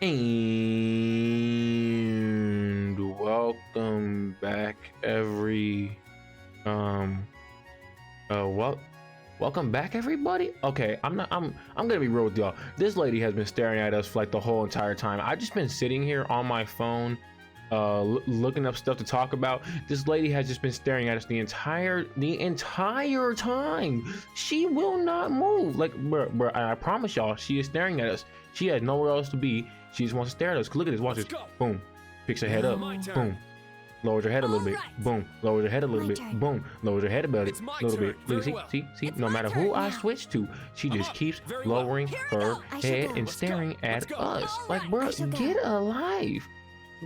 And welcome back um well welcome back everybody. Okay, I'm gonna be real with y'all. This lady has been staring at us for like the whole entire time. I've just been sitting here on my phone looking up stuff to talk about. This lady has just been staring at us the entire time. She will not move. Like bruh, I promise y'all, she is staring at us. She has nowhere else to be. She just wants to stare at us. Look at this, watch this. Boom, picks her head up. Boom, lowers her head a little bit. Boom, lowers her head a little bit. Boom, lowers her head about it a little bit. Look, see. No matter who I switch to, she just keeps lowering her head and staring at us. Like, bro, get a life.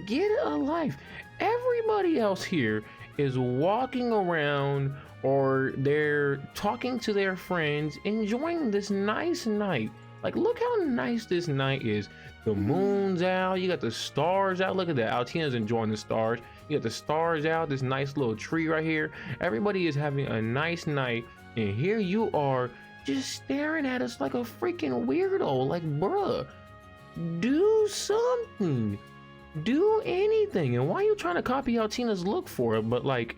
Get a life. Everybody else here is walking around or they're talking to their friends, enjoying this nice night. Like, look how nice this night is. The moon's out, you got the stars out. Look at that, Altina's enjoying the stars. You got the stars out, this nice little tree right here. Everybody is having a nice night, and here you are just staring at us like a freaking weirdo. Like, bruh, do something. Do anything. And why are you trying to copy Altina's look for it? But like,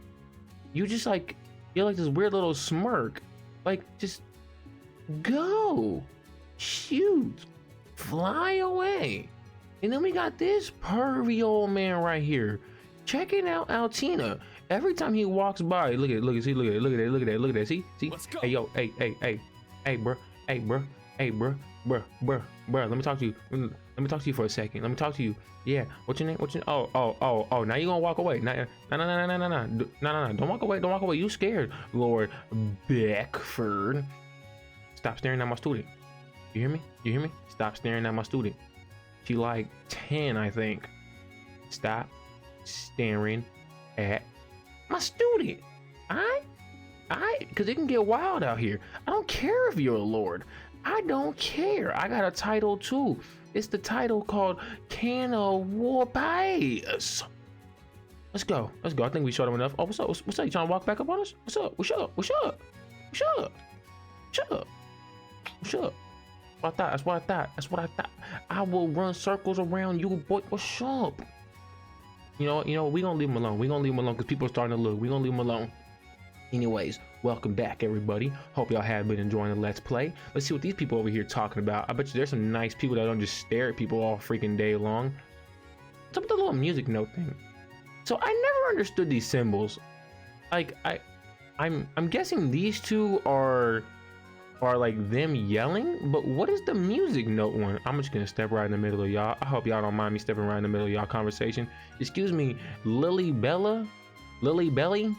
you just like, you're like this weird little smirk. Like, just go. Shoot, fly away. And then we got this pervy old man right here checking out Altina. Every time he walks by, look at that. See, hey yo, hey bro, let me talk to you. Let me talk to you for a second. Let me talk to you. Yeah, what's your name? Oh, now you gonna walk away. No, don't walk away, you scared. Lord Beckford, stop staring at my student. You hear me? Stop staring at my student. She like 10, I think. Stop staring at my student. Cause it can get wild out here. I don't care if you're a lord. I don't care. I got a title too. It's the title called Can of War Pies. Let's go. I think we showed him enough. Oh, what's up? What's up? You trying to walk back up on us? What's up? That's what I thought. I will run circles around you, boy. What's up? You know, we gonna leave him alone. Because people are starting to look. We gonna leave him alone. Anyways, welcome back, everybody. Hope y'all have been enjoying the Let's Play. Let's see what these people over here talking about. I bet you there's some nice people that don't just stare at people all freaking day long. What's up with the little music note thing? So I never understood these symbols. Like, I'm guessing these two are like them yelling, but what is the music note one? I'm just gonna step right in the middle of y'all. I hope y'all don't mind me stepping right in the middle of y'all conversation. Excuse me, Lily Belly, Lily Belly,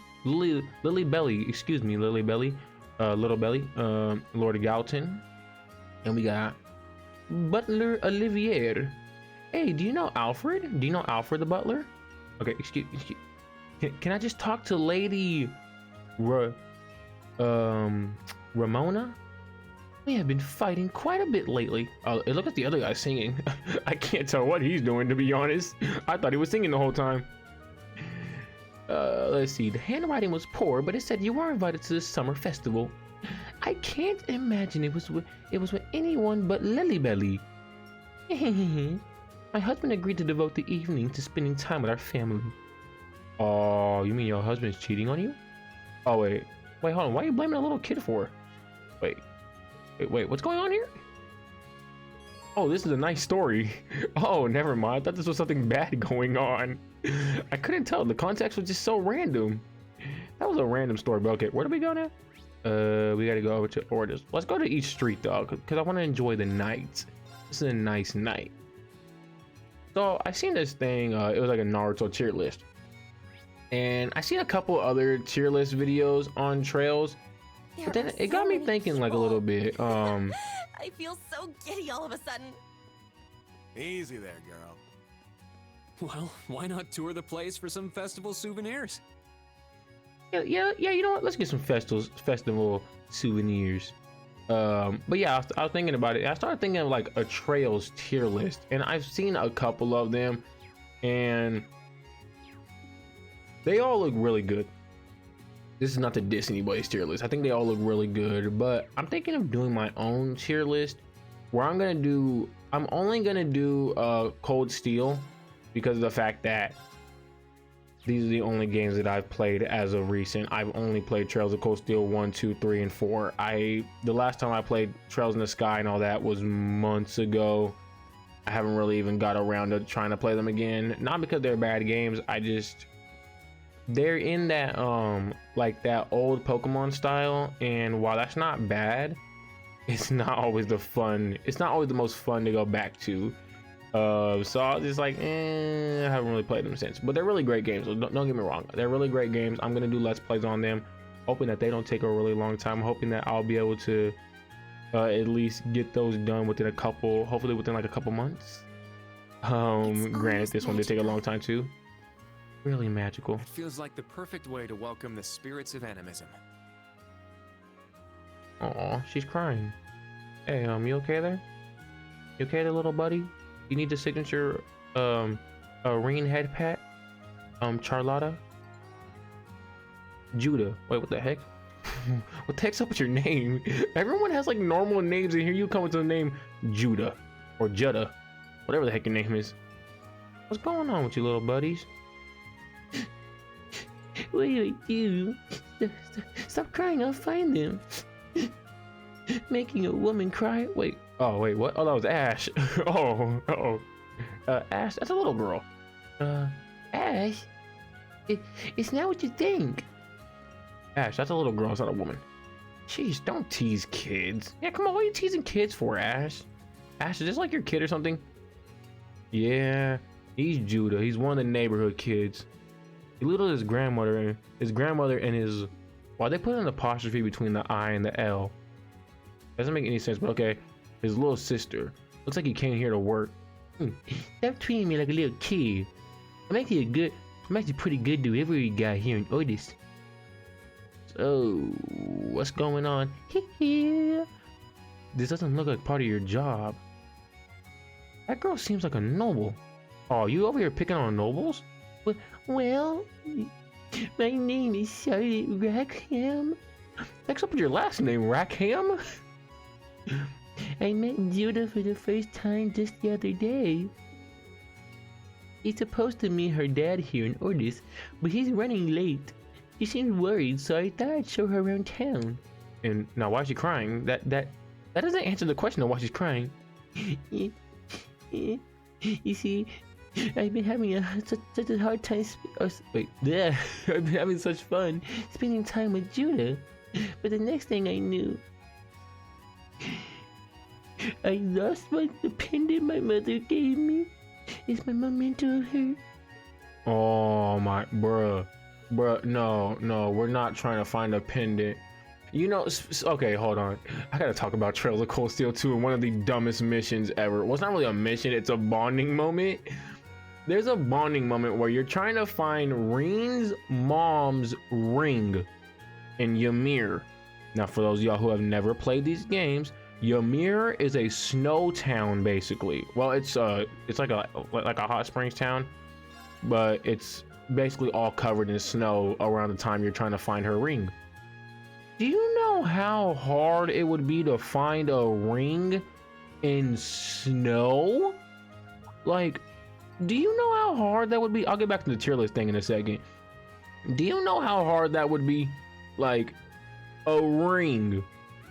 excuse me, Lily Belly, Little Belly, Lord Galton, and we got Butler Olivier. Hey, do you know Alfred? Do you know Alfred the butler? Okay, excuse can I just talk to Lady Ramona? We have been fighting quite a bit lately. Look at the other guy singing. I can't tell what he's doing, to be honest. I thought he was singing the whole time. Let's see. The handwriting was poor, but it said you were invited to this summer festival. I can't imagine it was with anyone but Lily Belly. My husband agreed to devote the evening to spending time with our family. Oh, you mean your husband's cheating on you? Oh wait, hold on. Why are you blaming a little kid for? Wait, what's going on here? Oh, this is a nice story. Oh, never mind. I thought this was something bad going on. I couldn't tell. The context was just so random. That was a random story, but okay, where do we go now? We gotta go over to orders. Let's go to each street, dog, because I want to enjoy the night. This is a nice night. So I seen this thing. It was like a Naruto tier list, and I seen a couple other tier list videos on trails. But then it got me thinking like a little bit. I feel so giddy all of a sudden. Easy there, girl. Well, why not tour the place for some festival souvenirs? Yeah, you know what? Let's get some festival souvenirs. But yeah, I was thinking about it. I started thinking of like a trails tier list, and I've seen a couple of them, and they all look really good. This is not to diss anybody's tier list. I think they all look really good, but I'm thinking of doing my own tier list where I'm gonna do I'm only gonna do Cold Steel because of the fact that these are the only games that I've played as of recent. I've only played Trails of Cold Steel 1, 2, 3, and 4. The last time I played Trails in the Sky and all that was months ago. I haven't really even got around to trying to play them again. Not because they're bad games. They're in that like that old Pokemon style, and while that's not bad, it's not always it's not always the most fun to go back to. So I was just like, I haven't really played them since, but they're really great games. So don't get me wrong, they're really great games. I'm gonna do Let's Plays on them, hoping that they don't take a really long time, hoping that I'll be able to at least get those done hopefully within like a couple months. Granted, this one did take a long time too. Really magical. It feels like the perfect way to welcome the spirits of animism. Aw, she's crying. Hey, you okay there? You okay there, little buddy? You need the signature ring head pat? Charlotta? Judah. Wait, what the heck? What the heck's up with your name? Everyone has like normal names, and here you come with the name Judah or Jutta, whatever the heck your name is. What's going on with you little buddies? What do I do? Stop crying, I'll find them. Making a woman cry? Wait, what? Oh, that was Ash. Ash, that's a little girl. Ash? It's not what you think. Ash, that's a little girl, it's not a woman. Jeez, don't tease kids. Yeah, come on, what are you teasing kids for, Ash? Ash, is this like your kid or something? Yeah, he's Judah. He's one of the neighborhood kids. He lived with his grandmother and his... Why they put an apostrophe between the I and the L? Doesn't make any sense, but okay. His little sister. Looks like he came here to work. Stop treating me like a little kid. I'm actually pretty good to every guy here in Otis. So, what's going on? This doesn't look like part of your job. That girl seems like a noble. Oh, you over here picking on nobles? Well, my name is Charlotte Rackham. What's up with your last name, Rackham? I met Judah for the first time just the other day. He's supposed to meet her dad here in Otis, but he's running late. She seems worried, so I thought I'd show her around town. And now, why is she crying? That doesn't answer the question of why she's crying. You see, I've been having such a hard time. I've been having such fun spending time with Judah. But the next thing I knew, I lost the pendant my mother gave me. It's my memento of her. Oh my, bruh, no, we're not trying to find a pendant. You know, okay, hold on. I gotta talk about Trails of Cold Steel 2 and one of the dumbest missions ever. Well, it's not really a mission, it's a bonding moment. There's a bonding moment where you're trying to find Reen's mom's ring in Ymir. Now, for those of y'all who have never played these games, Ymir is a snow town, basically. Well, it's like a hot springs town, but it's basically all covered in snow around the time you're trying to find her ring. Do you know how hard it would be to find a ring in snow? Like, do you know how hard that would be? I'll get back to the tier list thing in a second. Do you know how hard that would be? Like, a ring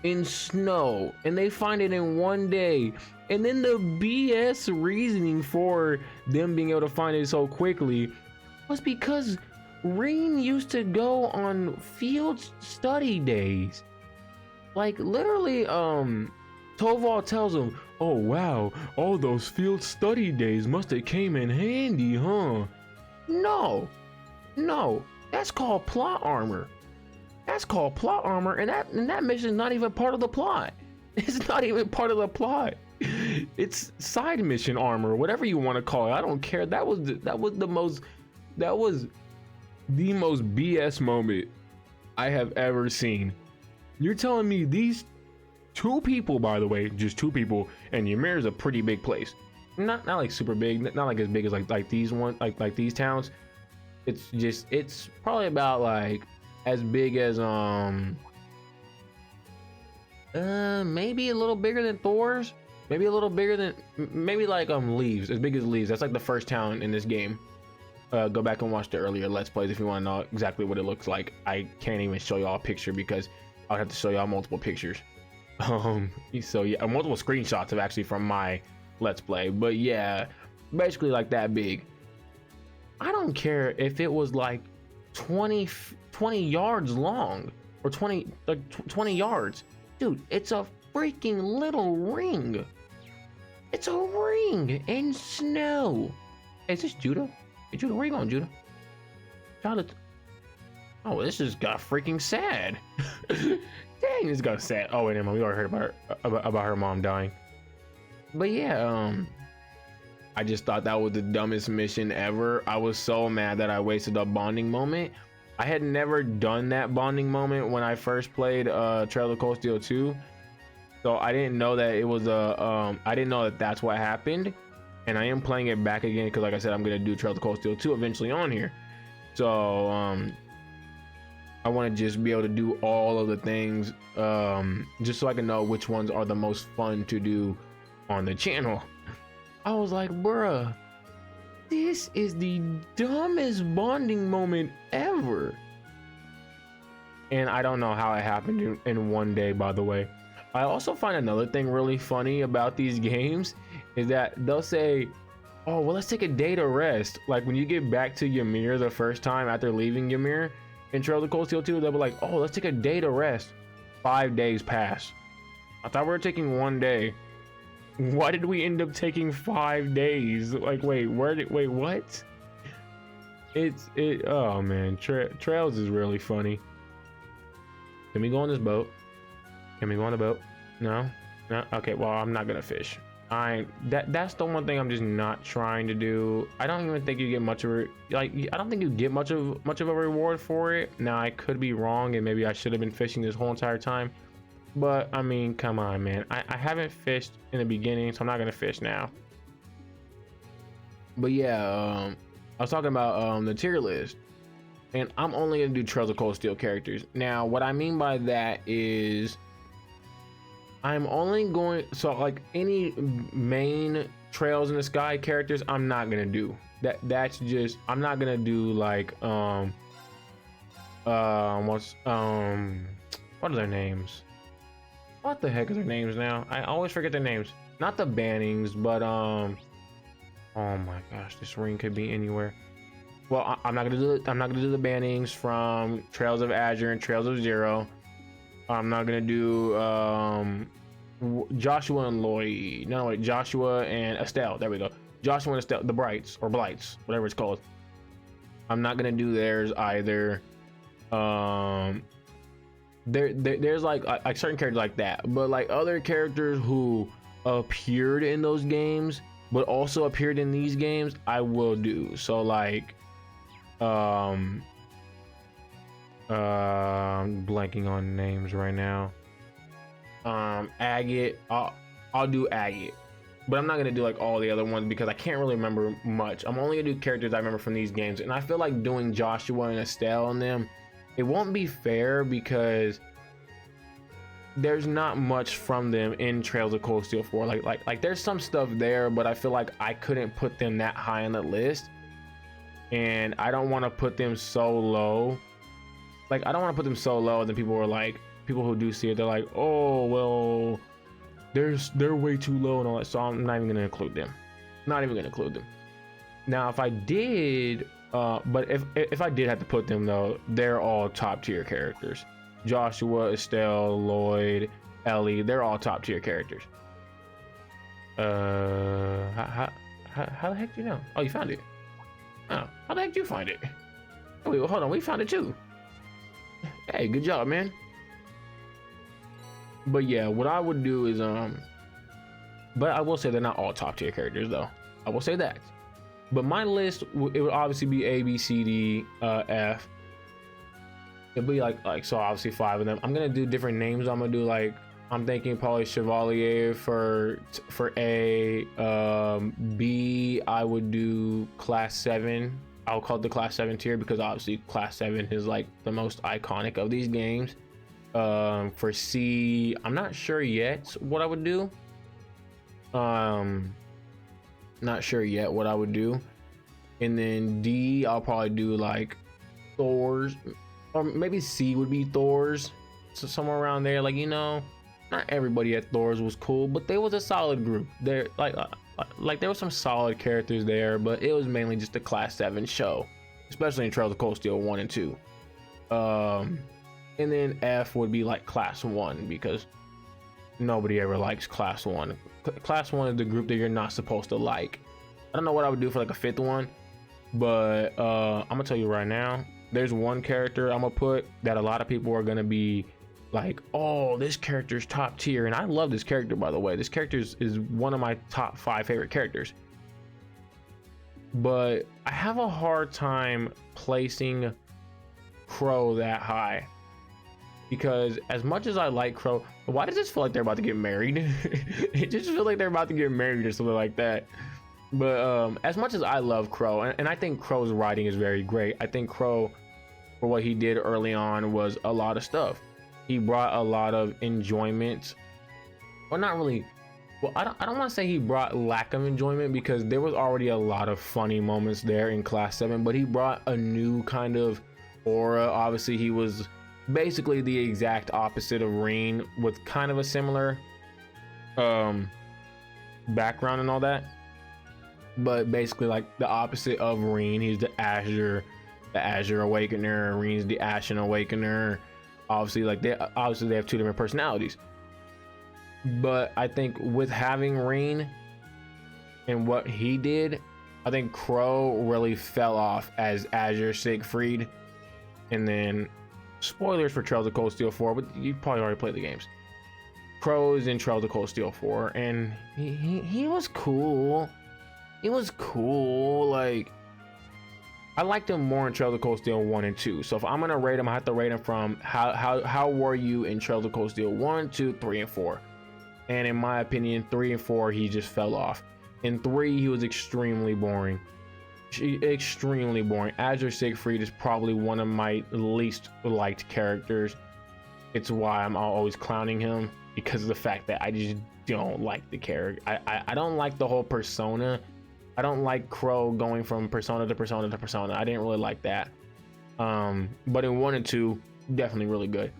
in snow, and they find it in one day. And then the BS reasoning for them being able to find it so quickly was because Reen used to go on field study days. Like, literally, Toval tells him, oh wow, all those field study days must have came in handy, huh? No, that's called plot armor. That's called plot armor, and that mission is not even part of the plot. It's not even part of the plot. It's side mission armor, whatever you want to call it. I don't care. That was the most BS moment I have ever seen. You're telling me these two people, by the way, just two people, and Ymir is a pretty big place. Not like super big, not like as big as like these like these towns. It's probably about like as big as maybe a little bigger than Thor's. maybe a little bigger than, maybe like Leaves, as big as Leaves. That's like the first town in this game. Go back and watch the earlier Let's Plays if you want to know exactly what it looks like. I can't even show y'all a picture because I'll have to show y'all multiple pictures. So yeah, multiple screenshots of actually from my Let's Play. But yeah, basically like that big. I don't care if it was like 20 yards long or 20 yards. Dude, it's a freaking little ring. It's a ring in snow. Hey, is this Judah? Hey, Judah, where you going, Judah? Child, oh, this just got freaking sad. Dang, this got sad. Oh wait, never mind. We already heard about her mom dying. But yeah, I just thought that was the dumbest mission ever. I was so mad that I wasted a bonding moment. I had never done that bonding moment when I first played Trail of Cold Steel 2. So I didn't know that it was a I didn't know that that's what happened. And I am playing it back again because like I said, I'm gonna do Trail of Cold Steel 2 eventually on here. So I want to just be able to do all of the things just so I can know which ones are the most fun to do on the channel. I was like, bruh, this is the dumbest bonding moment ever. And I don't know how it happened in one day, by the way. I also find another thing really funny about these games is that they'll say, oh, well, let's take a day to rest. Like when you get back to Ymir the first time after leaving Ymir in Trail of Cold Steel 2, they'll be like, oh, let's take a day to rest. 5 days pass. I thought we were taking 1 day. Why did we end up taking 5 days? Like, wait, wait, what? Oh man, Trails is really funny. Can we go on this boat? Can we go on the boat? No? Okay, well, I'm not gonna fish. That's the one thing I'm just not trying to do. I don't even think you get much of a, like, I don't think you get much of a reward for it. Now I could be wrong and maybe I should have been fishing this whole entire time. But I mean, come on, man. I haven't fished in the beginning, so I'm not gonna fish now. But yeah, I was talking about the tier list, and I'm only gonna do Trails of Cold Steel characters. Now, what I mean by that is I'm only going, so like any main Trails in the Sky characters, I'm not gonna do. That's just, I'm not gonna do like what are their names? What the heck are their names now? I always forget their names. Not the bannings, but oh my gosh, this ring could be anywhere. Well, I'm not gonna do it. I'm not gonna do the bannings from Trails of Azure and Trails of Zero. I'm not gonna do Joshua and Lloyd. No, wait, Joshua and Estelle. There we go. Joshua and Estelle, the Brights or Blights, whatever it's called. I'm not gonna do theirs either. There's like certain characters like that, but like other characters who appeared in those games but also appeared in these games, I will do. So like I'm blanking on names right now. Agate, I'll do Agate, but I'm not gonna do like all the other ones because I can't really remember much. I'm only gonna do characters I remember from these games, and I feel like doing Joshua and Estelle and them, it won't be fair because there's not much from them in Trails of Cold Steel 4. Like there's some stuff there, but I feel like I couldn't put them that high on the list, and I don't want to put them so low. Like I don't want to put them so low, and then people who do see it, they're like, oh well, they're way too low and all that. So I'm not even gonna include them. Not even gonna include them. Now, if I did. But if I did have to put them though, they're all top tier characters. Joshua, Estelle, Lloyd, Ellie, they're all top tier characters. How the heck do you know? Oh, you found it. Oh, how the heck did you find it? Oh, wait, well, hold on, we found it too. Hey, good job, man. But yeah, what I would do is but I will say they're not all top tier characters though. I will say that. But my list, it would obviously be A, B, C, D, F. It'd be like so obviously 5 of them. I'm gonna do different names. I'm gonna do like, I'm thinking probably Chevalier for A. B, I would do Class 7. I'll call it the Class 7 tier because obviously Class 7 is like the most iconic of these games. For C, I'm not sure yet what I would do. Not sure yet what I would do. And then D, I'll probably do like Thor's, or maybe C would be Thor's. So somewhere around there, like, you know, not everybody at Thor's was cool, but they was a solid group. There, like there were some solid characters there, but it was mainly just a Class 7 show, especially in Trails of Cold Steel 1 and 2. And then F would be like Class 1, because nobody ever likes Class 1. Class 1 is the group that you're not supposed to like. I don't know what I would do for like a 5th one, but I'm gonna tell you right now, there's one character I'm gonna put that a lot of people are gonna be like, oh, this character's top tier, and I love this character, by the way. This character is one of my top 5 favorite characters, but I have a hard time placing Crow that high, because as much as I like Crow, why does this feel like they're about to get married? It just feels like they're about to get married or something like that. But as much as I love Crow, and I think Crow's writing is very great, I think Crow, for what he did early on, was a lot of stuff. He brought a lot of enjoyment. Well, not really. Well, I don't want to say he brought lack of enjoyment, because there was already a lot of funny moments there in Class 7, but he brought a new kind of aura. Obviously, he was basically the exact opposite of Reen, with kind of a similar background and all that, but basically like the opposite of Reen. He's the Azure Awakener. Reen's the Ashen Awakener. Obviously, like they have 2 different personalities. But I think with having Reen and what he did, I think Crow really fell off as Azure Siegfried. And then, spoilers for Trails of Cold Steel 4, but you probably already played the games. Crow is in Trails of Cold Steel 4, and he was cool. He was cool. Like, I liked him more in Trails of Cold Steel 1 and 2. So if I'm gonna rate him, I have to rate him from how were you in Trails of Cold Steel 1, 2, 3, and 4. And in my opinion, 3 and 4, he just fell off. In 3, he was extremely boring. Extremely boring. Azure Siegfried is probably one of my least liked characters. It's why I'm always clowning him, because of the fact that I just don't like the character. I don't like the whole persona. I don't like Crow going from persona to persona to persona. I didn't really like that. But in 1 and 2, definitely really good.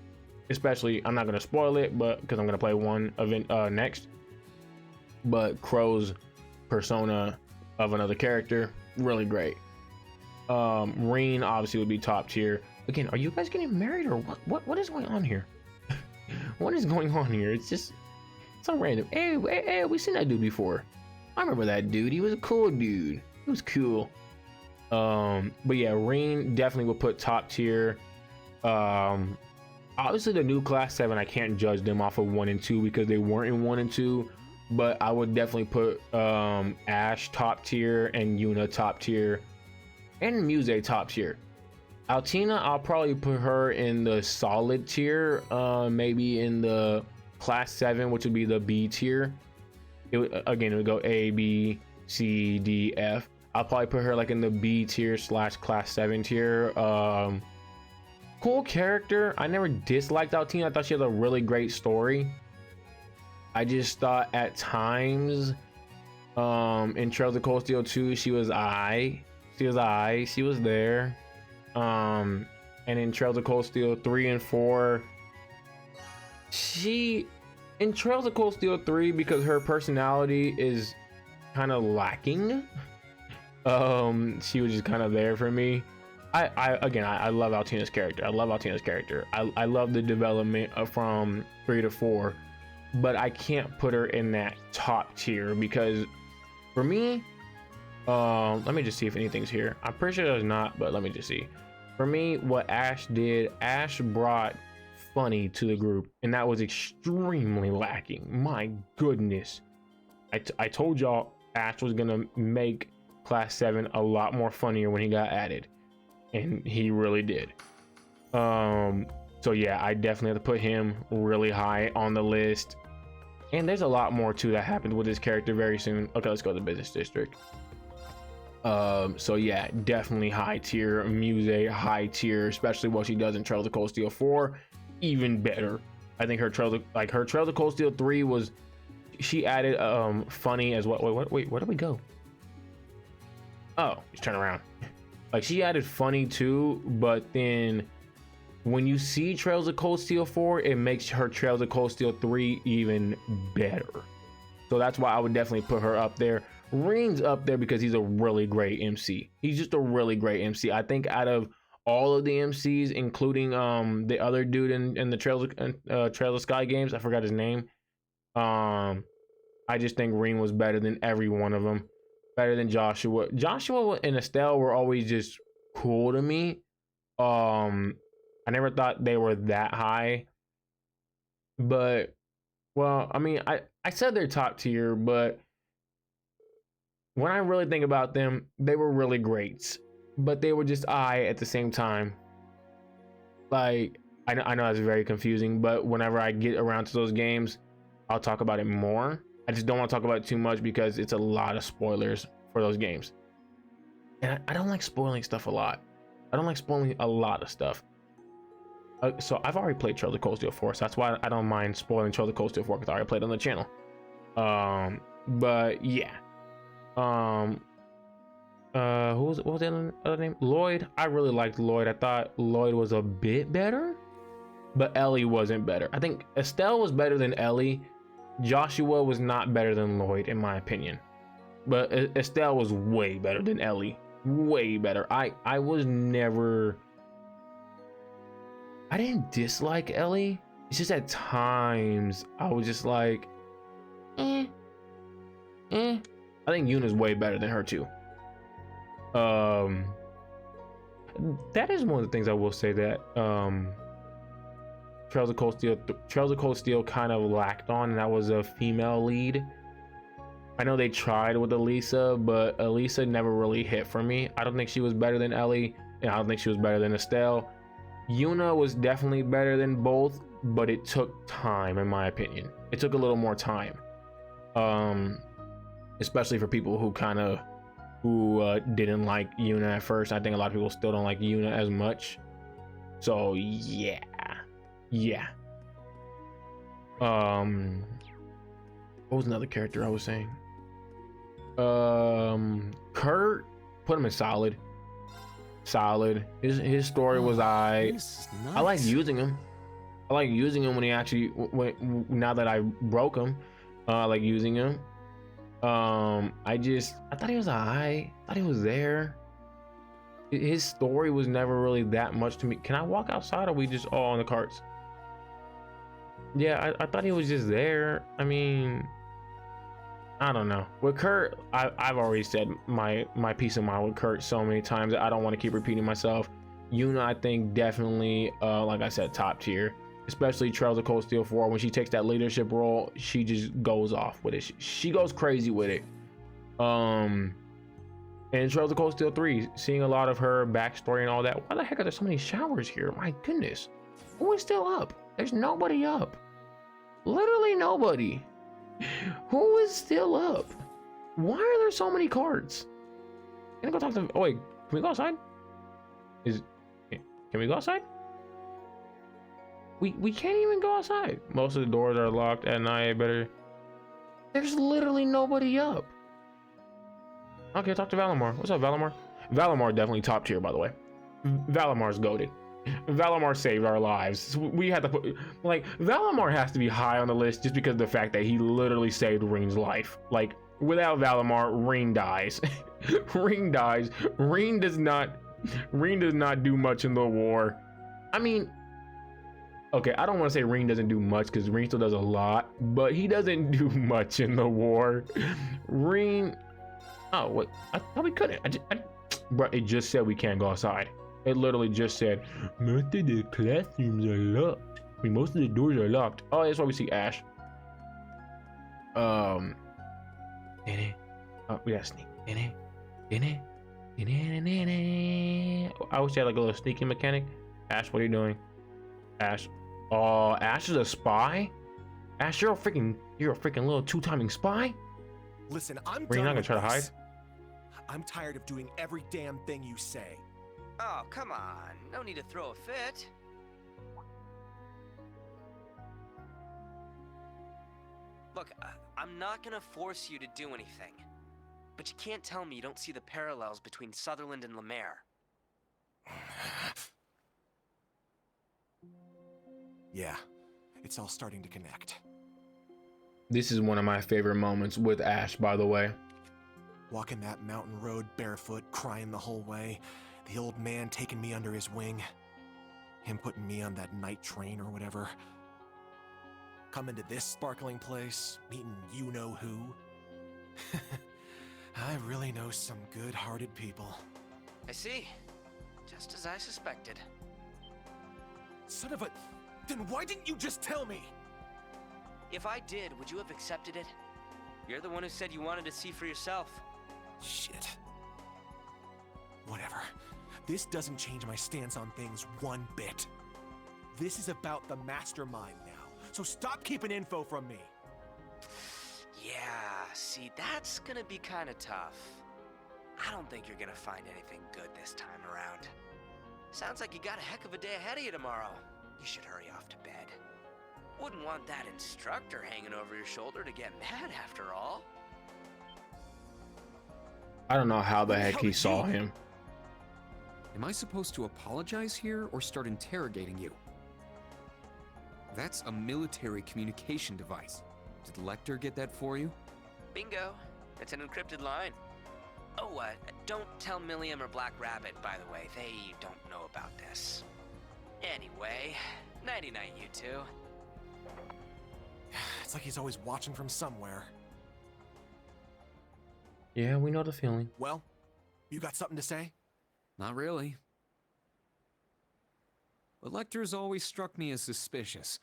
Especially, I'm not gonna spoil it, but because I'm gonna play one event next. But Crow's persona of another character, really great. Reen obviously would be top tier. Again, are you guys getting married, or what is going on here? What is going on here? It's just so random. Hey, we seen that dude before. I remember that dude. He was a cool dude. He was cool. But yeah, Reen definitely would put top tier. Obviously the new Class 7, I can't judge them off of 1 and 2 because they weren't in 1 and 2. But I would definitely put Ash top tier, and Yuna top tier, and Muse top tier. Altina, I'll probably put her in the solid tier, maybe in the Class 7, which would be the B tier. It would go A, B, C, D, F. I'll probably put her like in the B tier / Class 7 tier. Cool character. I never disliked Altina. I thought she had a really great story. I just thought at times in Trails of Cold Steel 2, she was there. And in Trails of Cold Steel 3 and 4, in Trails of Cold Steel 3, because her personality is kind of lacking, she was just kind of there for me. I love Altina's character. I love the development from 3 to 4, but I can't put her in that top tier, because for me, let me just see if anything's here. I'm pretty sure there's not, but let me just see. For me, what Ash did, Ash brought funny to the group, and that was extremely lacking. My goodness. I told y'all Ash was gonna make Class 7 a lot more funnier when he got added, and he really did. So yeah, I definitely have to put him really high on the list. And there's a lot more too that happened with this character very soon. Okay, let's go to the business district. So yeah, definitely high tier. Muse high tier, especially what she does in Trails of Cold Steel 4, even better. I think her Trails of Cold Steel 3 was, she added funny as well. Wait, where did we go? Oh, just turn around. Like she added funny too, but then when you see Trails of Cold Steel 4, it makes her Trails of Cold Steel 3 even better. So that's why I would definitely put her up there. Ring's up there because he's a really great MC. He's just a really great MC. I think out of all of the MCs, including the other dude in the Trails of Sky games, I forgot his name. I just think Ring was better than every one of them. Better than Joshua. Joshua and Estelle were always just cool to me. I never thought they were that high. But, well, I mean, I said they're top tier, but when I really think about them, they were really greats. But they were just at the same time. Like, I know that's very confusing, but whenever I get around to those games, I'll talk about it more. I just don't want to talk about it too much because it's a lot of spoilers for those games. And I don't like spoiling stuff a lot. I don't like spoiling a lot of stuff. So I've already played Trails of Cold Steel 4, so that's why I don't mind spoiling Trails of Cold Steel 4 because I already played on the channel. But yeah. What was the other name? Lloyd. I really liked Lloyd. I thought Lloyd was a bit better, but Ellie wasn't better. I think Estelle was better than Ellie. Joshua was not better than Lloyd, in my opinion. But Estelle was way better than Ellie. Way better. I was never... I didn't dislike Ellie. It's just at times I was just like, I think Yuna's way better than her too. That is one of the things I will say that Trails of Cold Steel kind of lacked on, and that was a female lead. I know they tried with Elisa, but Elisa never really hit for me. I don't think she was better than Ellie, and I don't think she was better than Estelle. Yuna was definitely better than both, but it took time, in my opinion. It took a little more time, especially for people who didn't like Yuna at first. I think a lot of people still don't like Yuna as much. So yeah. What was another character I was saying? Kurt, put him in solid. His story was I like using him. I like using him when he actually now that I broke him. I like using him. I thought he was I thought he was there. His story was never really that much to me. Can I walk outside, or are we just all on the carts? Yeah, I thought he was just there. I mean, I don't know. With Kurt, I've already said my peace of mind with Kurt so many times that I don't want to keep repeating myself. Yuna, I think definitely, like I said, top tier. Especially Trails of Cold Steel 4. When she takes that leadership role, she just goes off with it. She goes crazy with it. And Trails of Cold Steel 3, seeing a lot of her backstory and all that. Why the heck are there so many showers here? My goodness. Who is still up? There's nobody up. Literally nobody. Who is still up? Why are there so many cards? Can I go talk to... Oh wait, can we go outside? Can we go outside? We can't even go outside. Most of the doors are locked at night. There's literally nobody up. Okay, talk to Valimar. What's up, Valimar? Valimar definitely top tier, by the way. Valamar's goated. Valimar saved our lives. We had to put, like, Valimar has to be high on the list just because of the fact that he literally saved Ring's life. Like, without Valimar, Ring dies. Ring dies. Ring does not do much in the war. I mean, okay, I don't want to say Ring doesn't do much because Ring still does a lot, but he doesn't do much in the war. Ring, oh, what? I thought we couldn't. Bro, it just said we can't go outside. It literally just said, most of the classrooms are locked. I mean, most of the doors are locked. Oh, that's why we see Ash. Oh, we gotta sneak. I wish I had like a little sneaking mechanic. Ash, what are you doing? Ash. Oh, Ash is a spy? Ash, you're a freaking little two-timing spy? Listen, I'm Were you not done gonna try to with hide? this. I'm tired of doing every damn thing you say. Oh, come on. No need to throw a fit. Look, I'm not gonna force you to do anything. But you can't tell me you don't see the parallels between Sutherland and Lemaire. Yeah, it's all starting to connect. This is one of my favorite moments with Ash, by the way. Walking that mountain road barefoot, crying the whole way. The old man taking me under his wing. Him putting me on that night train or whatever. Coming to this sparkling place, meeting you-know-who. I really know some good-hearted people. I see. Just as I suspected. Son of a... Then why didn't you just tell me? If I did, would you have accepted it? You're the one who said you wanted to see for yourself. Shit. Whatever. This doesn't change my stance on things one bit. This is about the mastermind now, so stop keeping info from me. Yeah, see, that's gonna be kinda tough. I don't think you're gonna find anything good this time around. Sounds like you got a heck of a day ahead of you tomorrow. You should hurry off to bed. Wouldn't want that instructor hanging over your shoulder to get mad after all. I don't know how the heck he saw him. Am I supposed to apologize here or start interrogating you? That's a military communication device. Did Lecter get that for you? Bingo. It's an encrypted line. Oh, don't tell Milliam or Black Rabbit, by the way. They don't know about this. Anyway, nighty-night, you two. It's like he's always watching from somewhere. Yeah, we know the feeling. Well, you got something to say? Not really. But Lecter's always struck me as suspicious.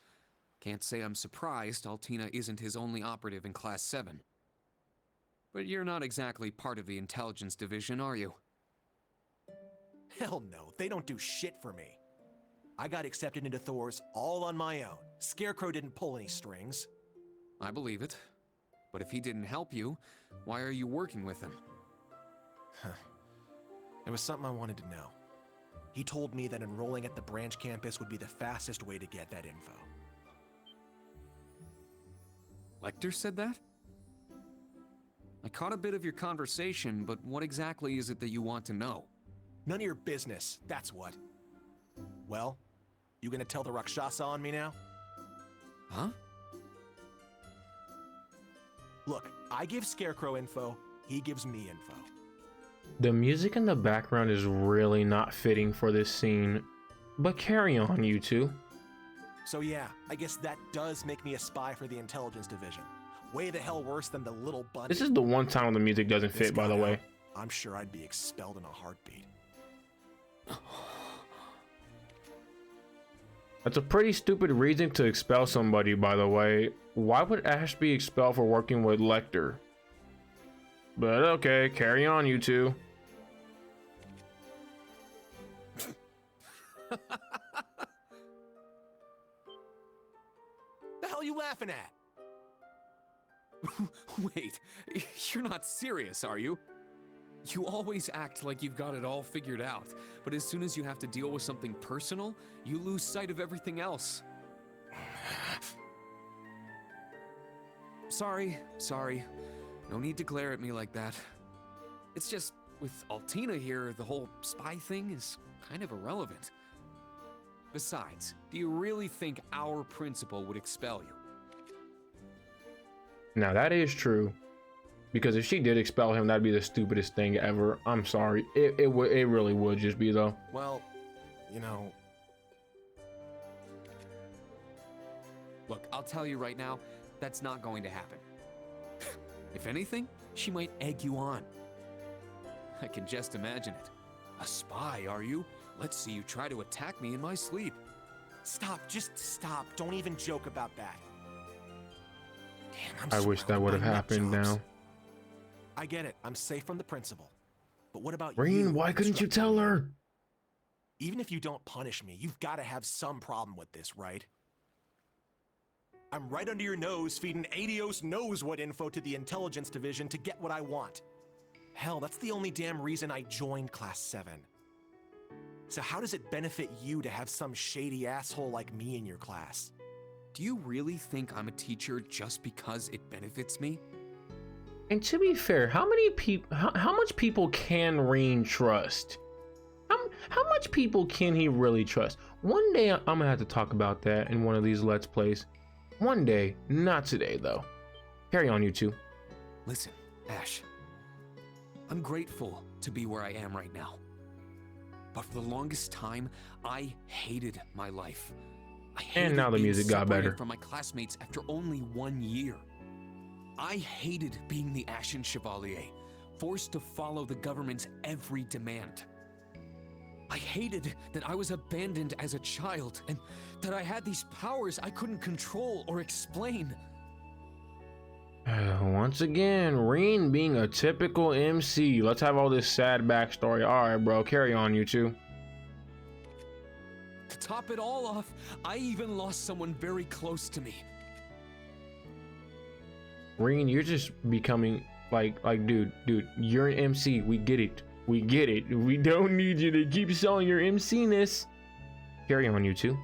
Can't say I'm surprised Altina isn't his only operative in Class 7. But you're not exactly part of the intelligence division, are you? Hell no, they don't do shit for me. I got accepted into Thor's all on my own. Scarecrow didn't pull any strings. I believe it. But if he didn't help you, why are you working with him? There was something I wanted to know. He told me that enrolling at the branch campus would be the fastest way to get that info. Lecter said that? I caught a bit of your conversation, but what exactly is it that you want to know? None of your business, that's what. Well, you gonna tell the Rakshasa on me now? Huh? Look, I give Scarecrow info, he gives me info. The music in the background is really not fitting for this scene, but carry on, you two. So yeah, I guess that does make me a spy for the intelligence division. Way the hell worse than the little bunny. This is the one time when the music doesn't This fit, by got the way. out, I'm sure I'd be expelled in a heartbeat. That's a pretty stupid reason to expel somebody, by the way. Why would Ash be expelled for working with Lecter? But okay, carry on, you two. The hell you laughing at? Wait, you're not serious, are you? You always act like you've got it all figured out, but as soon as you have to deal with something personal, you lose sight of everything else. Sorry. No need to glare at me like that. It's just, with Altina here, the whole spy thing is kind of irrelevant. Besides, do you really think our principal would expel you? Now that is true, because if she did expel him, that'd be the stupidest thing ever. I'm sorry, it really would just be though. Well, you know, Look, I'll tell you right now, that's not going to happen. If anything, she might egg you on. I can just imagine it. A spy, are you? Let's see you try to attack me in my sleep. stop, just stop. Don't even joke about that. Damn, I wish that would have happened now. I get it. I'm safe from the principal. But what about Reen, you? why couldn't you tell her? Even if you don't punish me, you've got to have some problem with this, right? I'm right under your nose feeding Adios knows what info to the intelligence division to get what I want. Hell, that's the only damn reason I joined Class 7. So how does it benefit you to have some shady asshole like me in your class? Do you really think I'm a teacher just because it benefits me? And to be fair, how much people can Reen trust? How much people can he really trust? One day I'm gonna have to talk about that in one of these Let's Plays. One day, not today though. Carry on, you two. Listen, Ash. I'm grateful to be where I am right now. But for the longest time, I hated my life. I hated And now the being music got separated better. from my classmates after only 1 year. I hated being the Ashen Chevalier, forced to follow the government's every demand. I hated that I was abandoned as a child and that I had these powers I couldn't control or explain. Once again, Reen being a typical MC. Let's have all this sad backstory. All right, bro, carry on, you two. To top it all off, I even lost someone very close to me. Reen, you're just becoming like, dude, you're an MC. We get it. We get it. We don't need you to keep showing your MC-ness. Carry on, you two.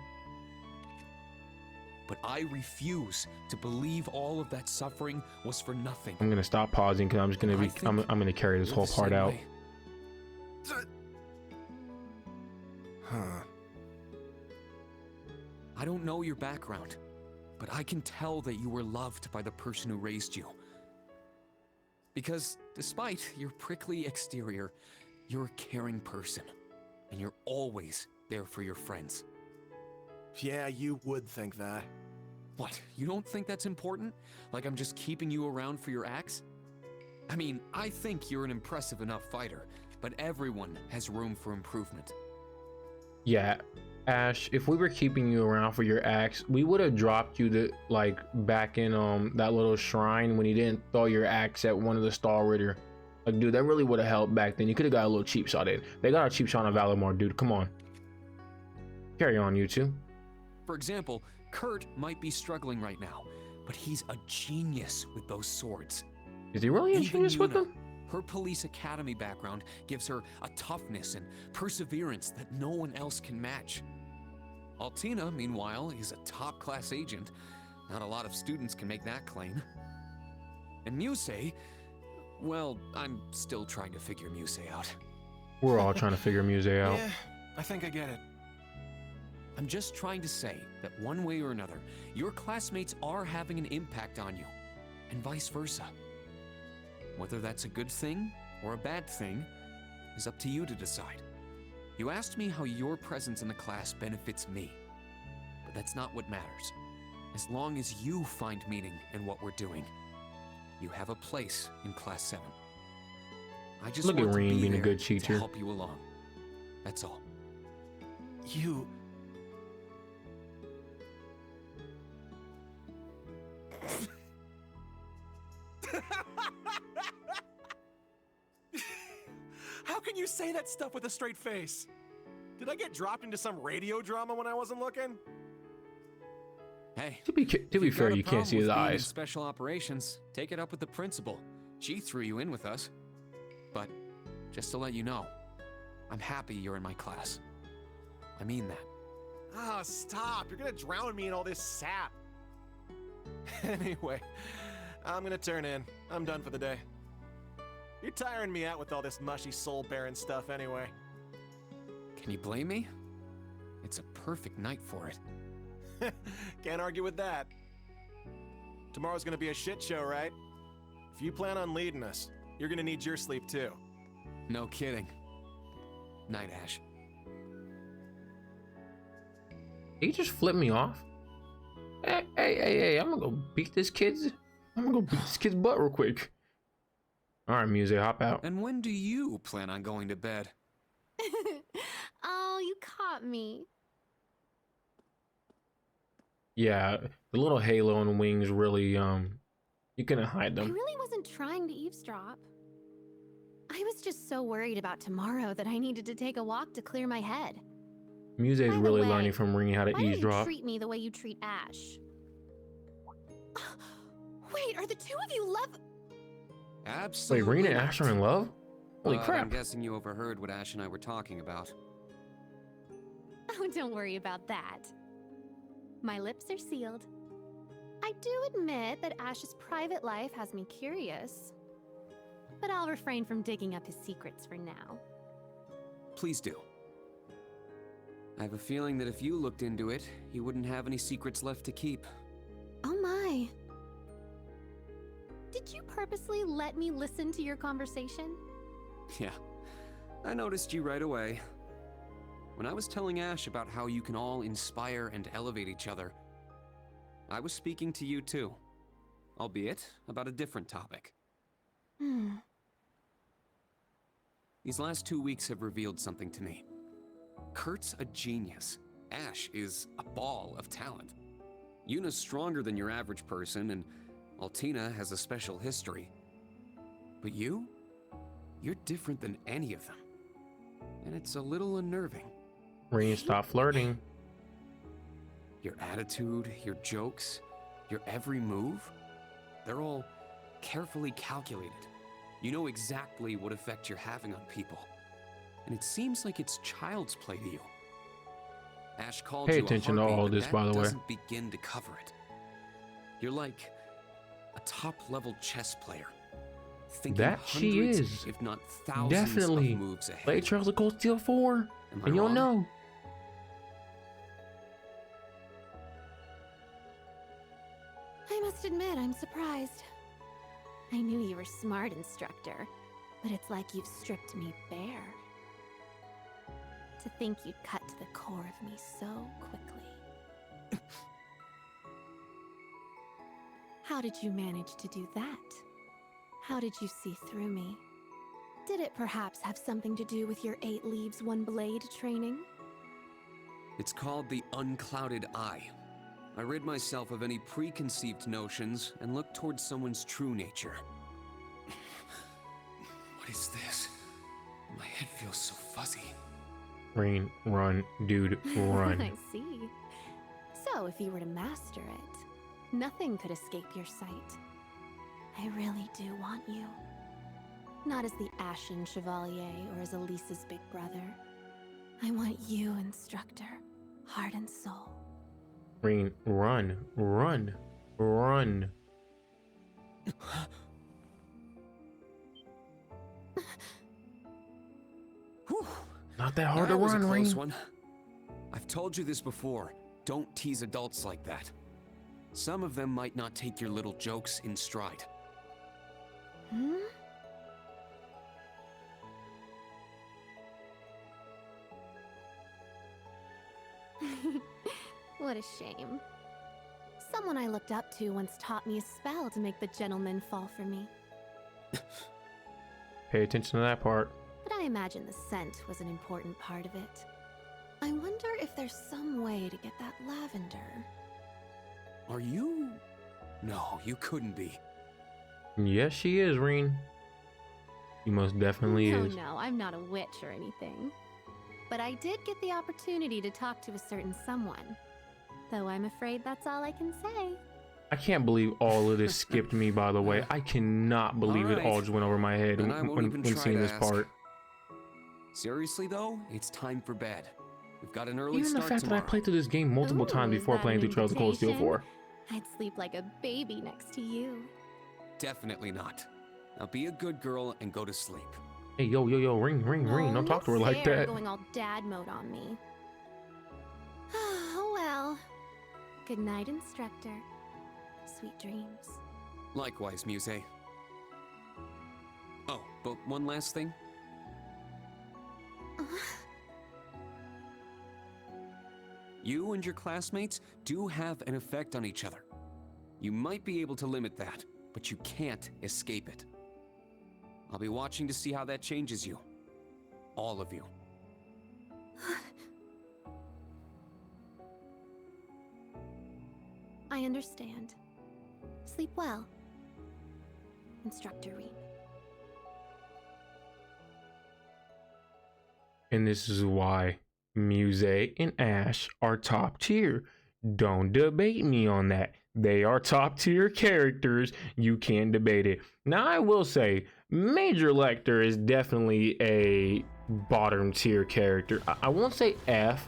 But I refuse to believe all of that suffering was for nothing. I'm gonna stop pausing because I'm just gonna be. I'm gonna carry this You're whole the part same out. way. Huh. I don't know your background, but I can tell that you were loved by the person who raised you. Because despite your prickly exterior, you're a caring person, and you're always there for your friends. Yeah, you would think that. What, you don't think that's important? Like I'm just keeping you around for your acts? I mean, I think you're an impressive enough fighter, but everyone has room for improvement. Yeah, Ash, if we were keeping you around for your axe, we would have dropped you to like back in that little shrine when you didn't throw your axe at one of the Star Ritter. Like, dude, that really would have helped back then. You could have got a little cheap shot in. They got a cheap shot on Valimar, dude. Come on. Carry on, you two. For example, Kurt might be struggling right now, but he's a genius with those swords. Is he really a Even genius with Yuna, them? her police academy background gives her a toughness and perseverance that no one else can match. Altina, meanwhile, is a top-class agent. Not a lot of students can make that claim. And Muse, well, I'm still trying to figure Muse out. We're all trying to figure Muse out. Yeah, I think I get it. I'm just trying to say that one way or another, your classmates are having an impact on you, and vice versa. Whether that's a good thing or a bad thing is up to you to decide. You asked me how your presence in the class benefits me, but that's not what matters. As long as you find meaning in what we're doing, you have a place in Class 7. I just Look at want to Reen be being a there good to teacher. help you along. That's all. You... How can you say that stuff with a straight face? Did I get dropped into some radio drama when I wasn't looking? Hey, To be if fair, you've got a you can't problem see with his being in eyes. Special operations, take it up with the principal. She threw you in with us. But just to let you know, I'm happy you're in my class. I mean that. Ah, stop. You're gonna drown me in all this sap. Anyway, I'm gonna turn in. I'm done for the day. You're tiring me out with all this mushy soul-bearing stuff anyway. Can you blame me? It's a perfect night for it. Can't argue with that. Tomorrow's gonna be a shit show, right? If you plan on leading us, you're gonna need your sleep too. No kidding. Night, Ash. He just flipped me off. Hey, I'm gonna go beat this kid's butt real quick. All right, Muse, hop out. And when do you plan on going to bed? Oh, you caught me. Yeah, the little halo and wings really, you couldn't hide I them. really wasn't trying to eavesdrop. I was just so worried about tomorrow that I needed to take a walk to clear my head. Muse is By the really way, learning from Ringy how to Why don't you eavesdrop. treat me the way you treat Ash? Wait, are the two of you love? Wait, Absolutely. Ring and Ash are in love? Holy I'm crap. guessing you overheard what Ash and I were talking about. Oh, don't worry about that. My lips are sealed, I do admit that Ash's private life has me curious. But I'll refrain from digging up his secrets for now. Please do. I have a feeling that if you looked into it, you wouldn't have any secrets left to keep. Oh my. Did you purposely let me listen to your conversation? Yeah, I noticed you right away. When I was telling Ash about how you can all inspire and elevate each other, I was speaking to you too, albeit about a different topic. These last 2 weeks have revealed something to me. Kurt's a genius. Ash is a ball of talent. Yuna's stronger than your average person, and Altina has a special history. But you're different than any of them. And it's a little unnerving. Rean, stop flirting. Your attitude, your jokes, your every move, they're all carefully calculated. You know exactly what effect you're having on people. And it seems like it's child's play to you. Ash called Pay you attention to a all heartbeat, this, but by the that way. doesn't begin to cover it. You're like a top-level chess player. Thinking That she hundreds, is. if not thousands Definitely. of moves ahead. Play Trails of Cold Steel 4, Am I and you'll wrong? know. I must admit, I'm surprised. I knew you were smart, instructor, but it's like you've stripped me bare. To think you'd cut to the core of me so quickly. How did you manage to do that? How did you see through me? Did it perhaps have something to do with your 8 leaves, 1 blade training? It's called the Unclouded Eye. I rid myself of any preconceived notions and look towards someone's true nature. What is this? My head feels so fuzzy. Rean, run, dude, run. I see. So if you were to master it, nothing could escape your sight. I really do want you. Not as the Ashen Chevalier or as Elisa's big brother. I want you, instructor, heart and soul. Rean, run, run, run. Whew. Not that hard to That was a run, close Rean. one. I've told you this before. Don't tease adults like that. Some of them might not take your little jokes in stride. Hmm? What a shame. Someone I looked up to once taught me a spell to make the gentleman fall for me. Pay attention to that part. But I imagine the scent was an important part of it. I wonder if there's some way to get that lavender. Are you? No, you couldn't be. Yes, she is, Rean. She most definitely No, is. no, I'm not a witch or anything. But I did get the opportunity to talk to a certain someone. Though I'm afraid that's all I can say. I can't believe all of this skipped me, by the way. I cannot believe it Alright. all just went over my head Then I won't even when try seeing to this ask. part. Seriously though, it's time for bed. We've got an early Even the start fact that I tomorrow. played through this game multiple Ooh, times is before that playing an through Trails of Cold Steel invitation? 4. I'd sleep like a baby next to you. Definitely not. Now be a good girl and go to sleep. Hey, yo, Rean, Oh, don't talk to her no like fair that. Going all dad mode on me. Oh well. Good night, instructor. Sweet dreams. Likewise, Muse. Oh, but one last thing. You and your classmates do have an effect on each other. You might be able to limit that, but you can't escape it. I'll be watching to see how that changes you. All of you. I understand. Sleep well, Instructor Rean. And this is why Muse and Ash are top tier. Don't debate me on that. They are top tier characters. You can't debate it. Now, I will say, Major Lecter is definitely a bottom tier character. I won't say F,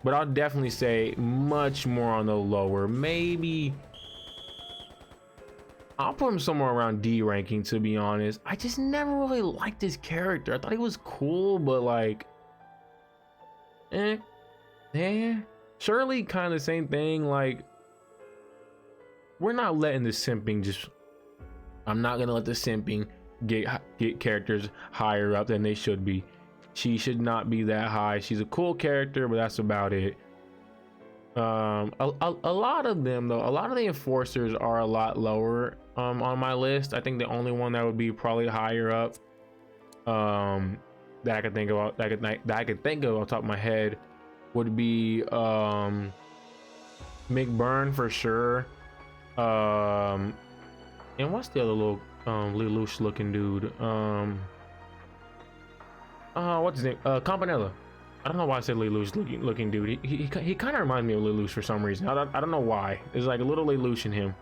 but I'll definitely say much more on the lower, maybe I'll put him somewhere around D ranking, to be honest. I just never really liked his character. I thought he was cool, but like, Shirley, kind of the same thing. Like, we're not letting the simping just. I'm not gonna let the simping get characters higher up than they should be. She should not be that high. She's a cool character, but that's about it. A lot of them though, a lot of the enforcers are a lot lower on my list. I think the only one that would be probably higher up that I could think of that I could think of on top of my head would be McBurn for sure. And what's the other little lelouch looking dude? What's his name? Campanella. I don't know why I said lelouch looking dude. He kind of reminds me of lelouch for some reason. I don't know why. There's like a little lelouch in him.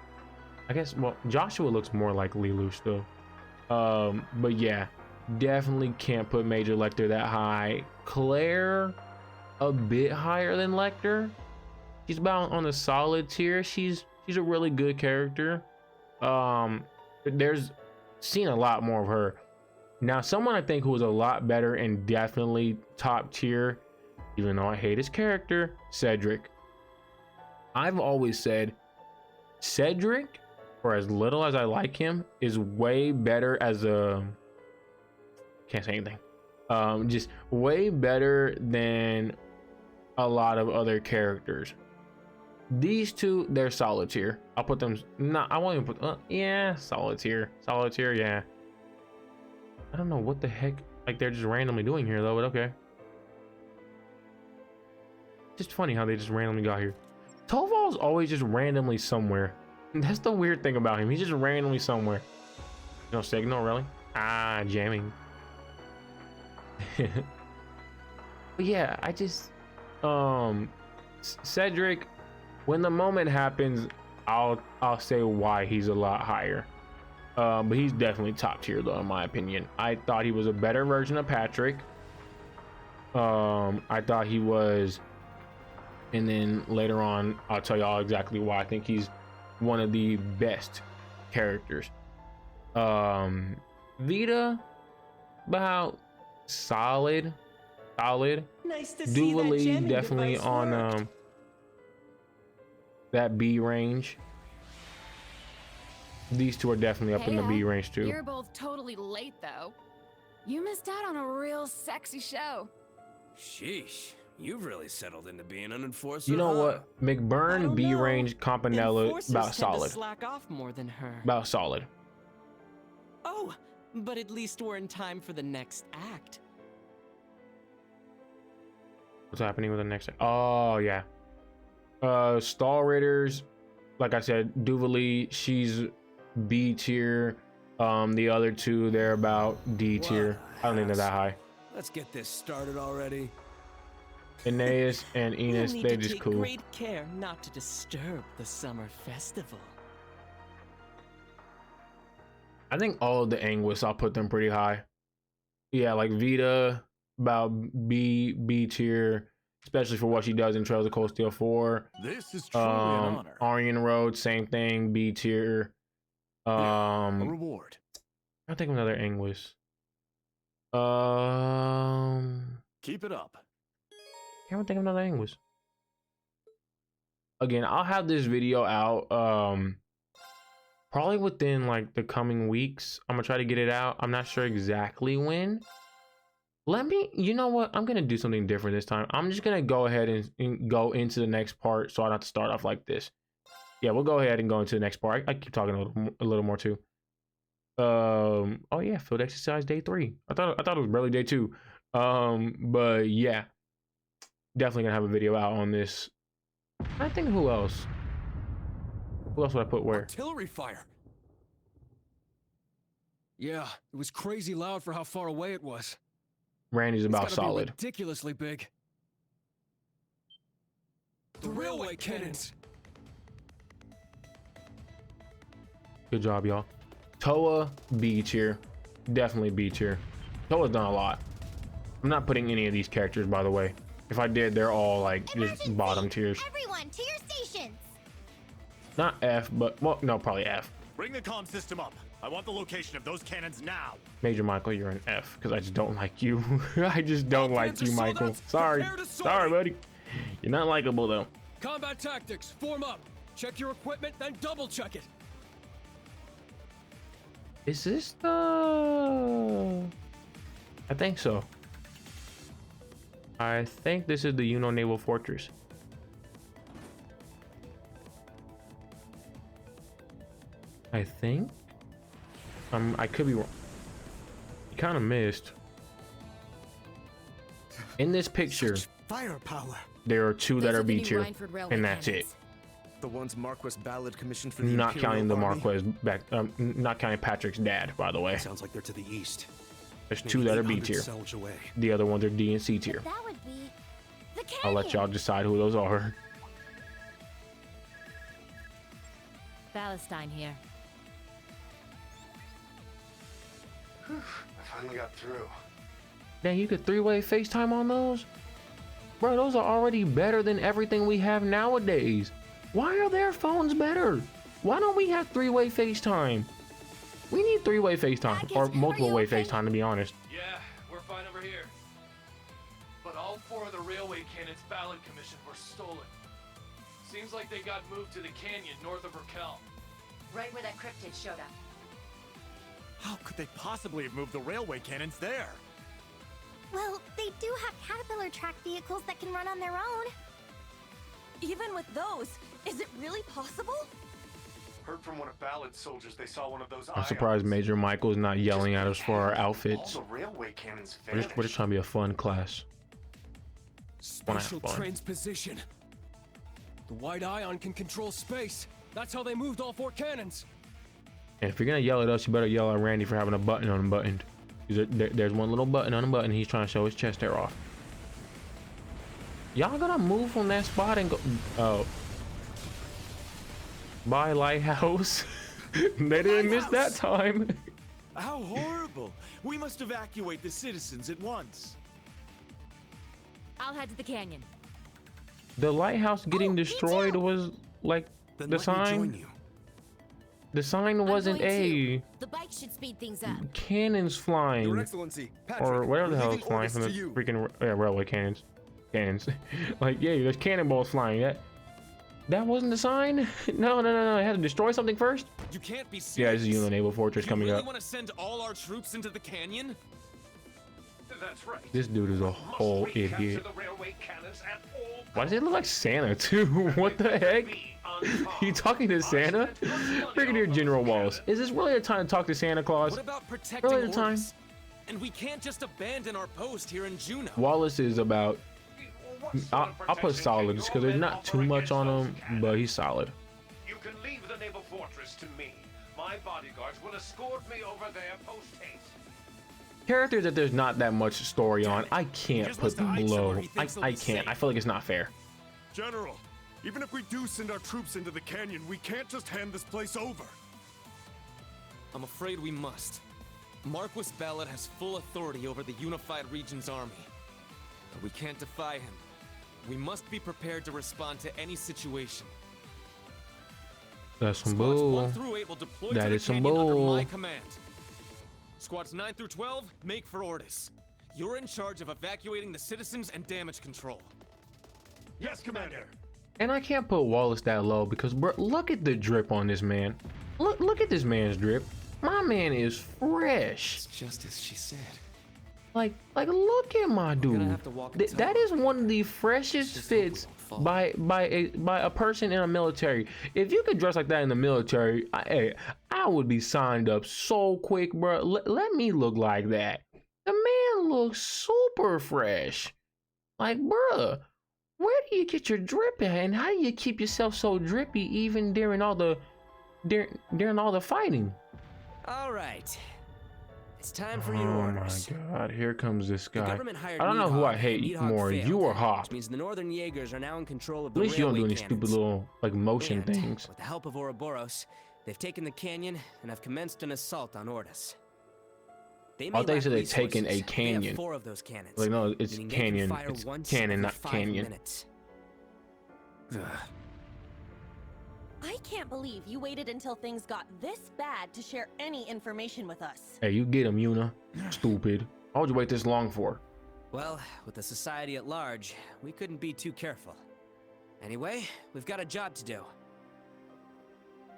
I guess, well, Joshua looks more like lelouch though. But yeah, definitely can't put Major Lecter that high. Claire, a bit higher than Lecter. She's about on the solid tier. She's a really good character. There's seen a lot more of her. Now, someone I think who was a lot better and definitely top tier, even though I hate his character, Cedric. I've always said Cedric, for as little as I like him, is way better as a, can't say anything, just way better than a lot of other characters. These two, they're solid tier. I'll put them, I won't even put, yeah, solid tier, yeah. I don't know what the heck, like, they're just randomly doing here though, but okay. Just funny how they just randomly got here. Toval's always just randomly somewhere. That's the weird thing about him. He's just randomly somewhere. No signal, really? Ah, jamming. But yeah, I just, Cedric, when the moment happens, I'll say why he's a lot higher. But he's definitely top tier though, in my opinion. I thought he was a better version of Patrick. I thought he was, and then later on, I'll tell y'all exactly why I think he's one of the best characters. Vita, about solid. Nice to see that Duvalie jamming definitely device on worked. that B range. These two are definitely up in the B range too. You're both totally late though. You missed out on a real sexy show. Sheesh, you've really settled into being an enforcer. You know huh? what? I McBurn, don't B know. range, Campanella, Enforcers about tend to solid. slack off more than her. About solid. Oh, but at least we're in time for the next act. What's happening with the next? Oh yeah. Stall Raiders, like I said, Duvalie, she's B tier. The other two, they're about D tier. I don't think they're that high. Let's get this started already. Aeneas and Enos, You'll need they're to just take cool. great care not to disturb the summer festival. I think all of the Anguis, I'll put them pretty high. Yeah, like Vita, about B tier, especially for what she does in Trails of Cold Steel 4. This is truly an honor. Aryan Road, same thing, B tier. A reward. I think of another Anguis. Keep it up. Can't think of another Anguis. Again, I'll have this video out probably within like the coming weeks. I'm gonna try to get it out. I'm not sure exactly when. You know what? I'm gonna do something different this time. I'm just gonna go ahead and go into the next part so I don't have to start off like this. Yeah, we'll go ahead and go into the next part. I keep talking a little more too. Oh yeah, field exercise day 3. I thought it was barely day 2. But yeah, definitely gonna have a video out on this. I think who else? Who else would I put where? Artillery fire. Yeah, it was crazy loud for how far away it was. Randy's about It's gotta be solid. ridiculously big. The railway cannons. Good job, y'all. Toa, B tier. Definitely B tier. Toa's done a lot. I'm not putting any of these characters, by the way. If I did, they're all like just bottom tiers. Everyone to your stations. Not F, but well, no, probably F. Bring the comm system up. I want the location of those cannons now. Major Michael, you're an F because I just don't like you. I just don't like you, Michael. Sorry. Sorry, buddy. You're not likable, though. Combat tactics, form up. Check your equipment, then double check it. Is this the... I think so. I think this is the Uno Naval Fortress. I think. I could be wrong. You kind of missed. In this picture, Firepower. there are two that are B tier, and that's it. The ones Marquis Ballard commissioned for Not counting the Marquez back, not counting Patrick's dad, by the way. Sounds like they're to the east. There's two that are B tier. The other ones are D and C tier. That would be the canyon. I'll let y'all decide who those are. Palestine here. I finally got through. Dang, you could three-way FaceTime on those? Bro, those are already better than everything we have nowadays. Why are their phones better? Why don't we have three-way FaceTime? We need three-way FaceTime, or multiple-way FaceTime, to be honest. Yeah, we're fine over here. But all 4 of the railway cannons Ballard commissioned were stolen. Seems like they got moved to the canyon north of Raquel. Right where that cryptid showed up. How could they possibly have moved the railway cannons there? Well, they do have caterpillar track vehicles that can run on their own. Even with those, is it really possible? Heard from one of Ballard's soldiers they saw one of those I'm surprised Major Michael's not yelling at us for our outfits. All the railway cannons We're just trying to be a fun class. Spatial transposition. The white ion can control space. That's how they moved all 4 cannons. And if you're gonna yell at us, you better yell at Randy for having a button unbuttoned. There's one little button unbuttoned. He's trying to show his chest hair off. Y'all gonna move from that spot and go? Oh, bye lighthouse. They didn't miss that time. How horrible! We must evacuate the citizens at once. I'll head to the canyon. The lighthouse getting destroyed was like the sign. The sign wasn't a The bike should speed things up. cannons flying, Your Excellency, or whatever the hell is flying from the freaking railway cannons. Like, yeah, there's cannonballs flying. That wasn't the sign. No. I had to destroy something first. You can't be serious. Yeah, this is Uno Naval Fortress coming You up. really want to send all our troops into the canyon? That's right. This dude is a whole idiot. The railway cannons at all. Why does it look like Santa too? What the heck? You talking to Santa? Brigadier General Wallace, is this really the time to talk to Santa Claus? What about protecting Really the time? orders? And we can't just abandon our post here in Juneau. Wallace is about. I'll put solid just because there's not too much on him, but he's solid. You can leave the naval fortress to me. My bodyguards will escort me over there post haste. Characters that there's not that much story on, I can't put them below. I can't. I feel like it's not fair. General, even if we do send our troops into the canyon, we can't just hand this place over. I'm afraid we must. Marquis Ballard has full authority over the Unified Region's army. But we can't defy him. We must be prepared to respond to any situation. That's some Squads bull. 1 through 8 will deploy That to the is some canyon under bull. my command. Squads 9 through 12, make for Ordis. You're in charge of evacuating the citizens and damage control. Yes, Commander. And I can't put Wallace that low because, bro, look at the drip on this man. Look at this man's drip. My man is fresh. It's just as she said. Like look at my dude. have to walk and That is one of the freshest fits by a person in a military. If you could dress like that in the military, I would be signed up so quick, bro. Let me look like that. The man looks super fresh. Like, bruh, where do you get your drip at, and how do you keep yourself so drippy even during all the fighting? All right. It's time for your Oh orders. my God! Here comes this The guy. government hired I don't know who I Needhog, hate and Needhog more, failed, you or Hawk. Which means the Northern Jaegers are now in control of At the least you don't do railway any stupid cannons. little like motion And, things. with the help of Ouroboros, they've taken the canyon and have commenced an assault on Ordis. They I thought you said they'd lack taken a resources. They have canyon. 4 of those cannons. Like, no, it's meaning they can canyon. fire It's once cannon, every not 5 canyon. minutes. I can't believe you waited until things got this bad to share any information with us. Hey, you get him, Yuna. Stupid. Why would you wait this long for? Well, with the society at large, we couldn't be too careful. Anyway, we've got a job to do.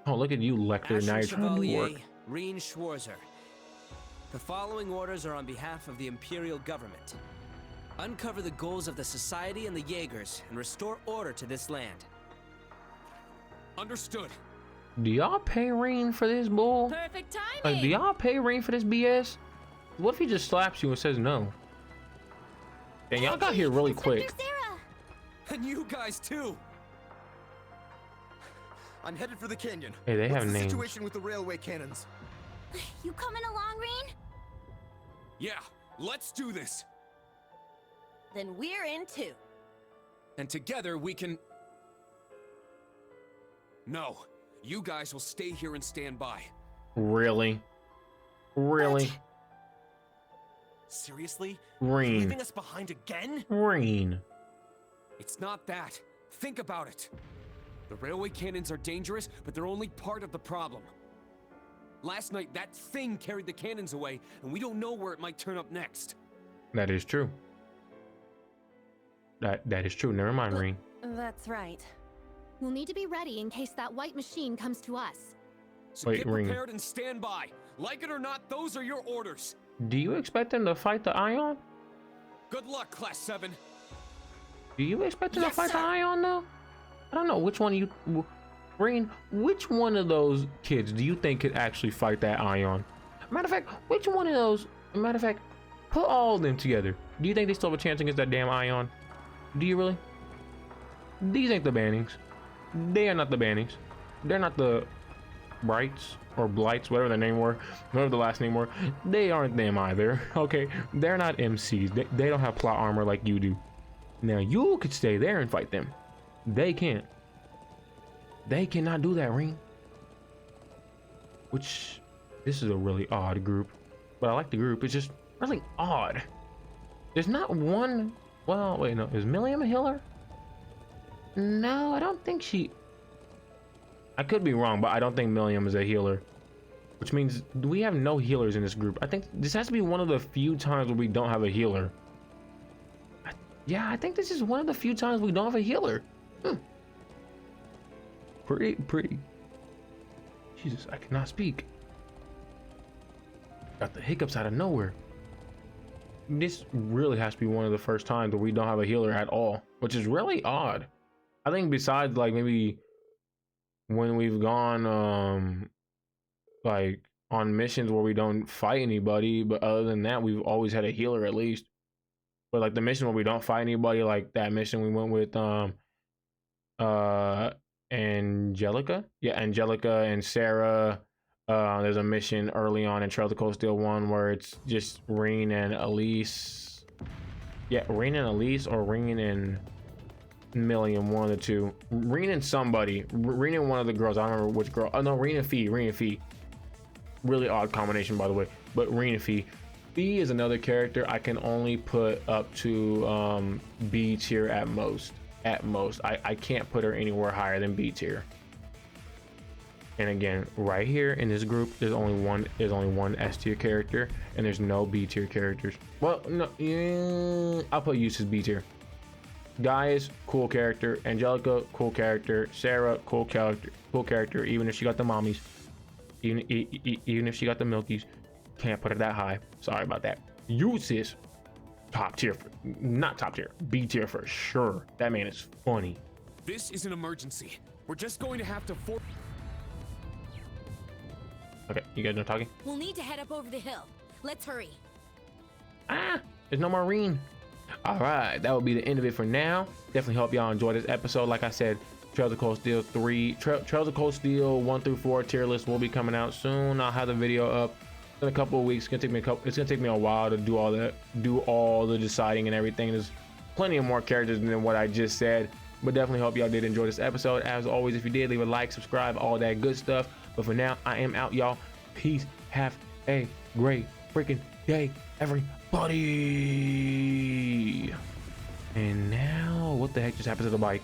Oh, look at you, Lecter. Now you're trying to do work. Reen Schwarzer. The following orders are on behalf of the Imperial government. Uncover the goals of the Society and the Jaegers and restore order to this land. Understood. Do y'all pay Reen for this bull? Perfect timing. Like, do y'all pay Reen for this BS? What if he just slaps you and says no? And y'all got here really quick. And you guys too. I'm headed for the canyon. Hey, they have What's the names. situation with the railway cannons? You coming along, Reen? Yeah, let's do this. Then we're in too. And together we can... No, you guys will stay here and stand by. Really? Really? What? Seriously? Reen. Leaving us behind again? Reen. It's not that. Think about it. The railway cannons are dangerous, but they're only part of the problem. Last night, that thing carried the cannons away, and we don't know where it might turn up next. That is true. That is true. Never mind, Reen. That's right. We'll need to be ready in case that white machine comes to us. So Wait, get Reen. prepared and stand by. Like it or not, those are your orders. Do you expect them to fight the Ion? Good luck, Class 7. Do you expect them to fight the Ion though? I don't know which one you, Reen. Which one of those kids do you think could actually fight that Ion? Matter of fact, which one of those? Matter of fact, put all of them together. Do you think they still have a chance against that damn Ion? Do you really? These ain't the Bannings. They are not the Bannings. They're not the Brights or Blights, whatever their name were, whatever the last name were. They aren't them either. Okay, they're not MCs. They don't have plot armor like you do. Now you could stay there and fight them. They can't. They cannot do that, Reen. Which, this is a really odd group, but I like the group. It's just really odd. There's not one. Well, wait, no. Is Milliam a healer? No, I don't think she... I could be wrong, but I don't think Milliam is a healer. Which means we have no healers in this group. I think this has to be one of the few times where we don't have a healer. Yeah, I think this is one of the few times we don't have a healer. Pretty. Jesus, I cannot speak. Got the hiccups out of nowhere. This really has to be one of the first times where we don't have a healer at all, which is really odd. I think besides like maybe when we've gone like on missions where we don't fight anybody, but other than that, we've always had a healer at least. But like the mission where we don't fight anybody, like that mission we went with Angelica. Yeah, Angelica and Sarah. There's a mission early on in Trails of Cold Steel 1 where it's just Reen and Elise. Yeah, Reen and Elise or Reen and Milliam, one of the two. Reen and somebody. Reen and one of the girls. I don't remember which girl. Oh no, Reen and Fee. Reen and Fee. Really odd combination, by the way. But Reen and Fee. Fee is another character I can only put up to B tier at most. At most. I can't put her anywhere higher than B tier. And again, right here in this group, there's only one S tier character, and there's no B tier characters. Well, no, yeah, I'll put Yus as B tier. Gaius, cool character. Angelica, cool character. Sarah, cool character. Even if she got the mommies, even if she got the milkies, can't put her that high. Sorry about that. Yus is top tier, not top tier, B tier for sure. That man is funny. This is an emergency. We're just going to have to Okay, you guys done talking? We'll need to head up over the hill. Let's hurry. There's no more Reen. All right, that will be the end of it for now. Definitely hope y'all enjoyed this episode. Like I said, Trails of Cold Steel 3, Trails of Cold Steel 1 through 4 tier list will be coming out soon. I'll have the video up in a couple of weeks. It's gonna take me a while to do all the deciding and everything. There's plenty of more characters than what I just said, but definitely hope y'all did enjoy this episode. As always, if you did, leave a like, subscribe, all that good stuff. But for now, I am out, y'all. Peace. Have a great freaking day, everybody. And now, what the heck just happened to the bike?